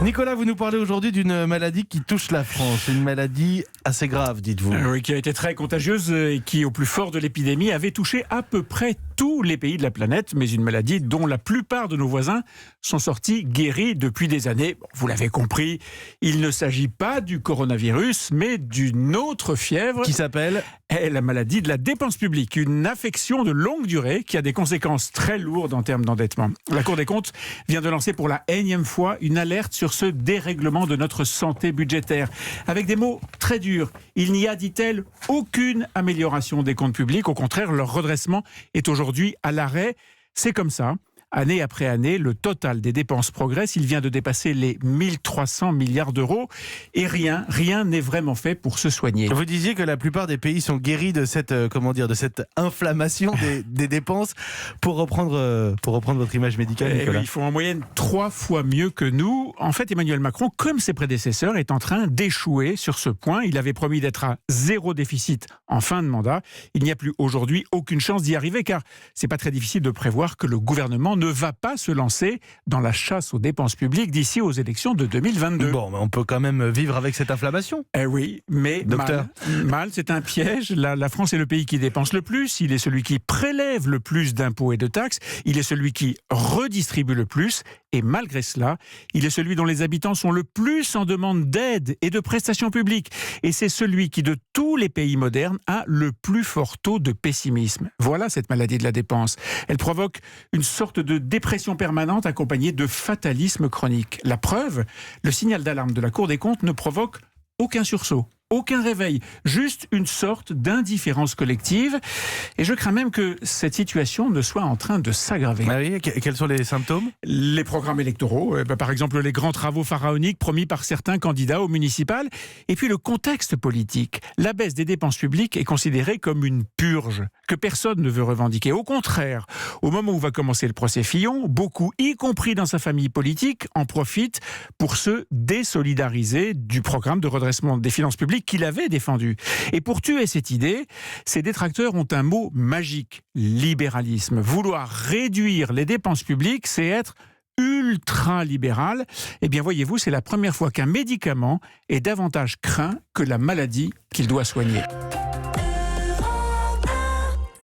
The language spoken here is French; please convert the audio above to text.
Nicolas, vous nous parlez aujourd'hui d'une maladie qui touche la France. Une maladie assez grave, dites-vous. Oui, qui a été très contagieuse et qui, au plus fort de l'épidémie, avait touché à peu près tous les pays de la planète, mais une maladie dont la plupart de nos voisins sont sortis guéris depuis des années. Bon, vous l'avez compris, il ne s'agit pas du coronavirus, mais d'une autre fièvre. Qui s'appelle La maladie de la dépense publique, une affection de longue durée qui a des conséquences très lourdes en termes d'endettement. La Cour des comptes vient de lancer pour la énième fois une alerte sur ce dérèglement de notre santé budgétaire. Avec des mots très durs, il n'y a, dit-elle, aucune amélioration des comptes publics. Au contraire, leur redressement est aujourd'hui à l'arrêt. C'est comme ça. Année après année, le total des dépenses progresse. Il vient de dépasser les 1300 milliards d'euros. Et rien n'est vraiment fait pour se soigner. Vous disiez que la plupart des pays sont guéris de cette, de cette inflammation des dépenses. Pour reprendre votre image médicale, Nicolas. Ils font en moyenne 3 fois mieux que nous. En fait, Emmanuel Macron, comme ses prédécesseurs, est en train d'échouer sur ce point. Il avait promis d'être à 0 déficit en fin de mandat. Il n'y a plus aujourd'hui aucune chance d'y arriver, car c'est pas très difficile de prévoir que le gouvernement ne va pas se lancer dans la chasse aux dépenses publiques d'ici aux élections de 2022. Bon, mais on peut quand même vivre avec cette inflammation. Oui, mais Docteur. mal, c'est un piège. La France est le pays qui dépense le plus, il est celui qui prélève le plus d'impôts et de taxes, il est celui qui redistribue le plus, et malgré cela, il est celui dont les habitants sont le plus en demande d'aide et de prestations publiques. Et c'est celui qui, de tous les pays modernes, a le plus fort taux de pessimisme. Voilà cette maladie de la dépense. Elle provoque une sorte de dépression permanente accompagnée de fatalisme chronique. La preuve, le signal d'alarme de la Cour des comptes ne provoque aucun sursaut, aucun réveil, juste une sorte d'indifférence collective. Et je crains même que cette situation ne soit en train de s'aggraver. Ah oui, quels sont les symptômes ? Les programmes électoraux, par exemple les grands travaux pharaoniques promis par certains candidats aux municipales, et puis le contexte politique. La baisse des dépenses publiques est considérée comme une purge que personne ne veut revendiquer. Au contraire, au moment où va commencer le procès Fillon, beaucoup, y compris dans sa famille politique, en profitent pour se désolidariser du programme de redressement des finances publiques qu'il avait défendu. Et pour tuer cette idée, ses détracteurs ont un mot magique, libéralisme. Vouloir réduire les dépenses publiques, c'est être ultra-libéral. Eh bien, voyez-vous, c'est la première fois qu'un médicament est davantage craint que la maladie qu'il doit soigner.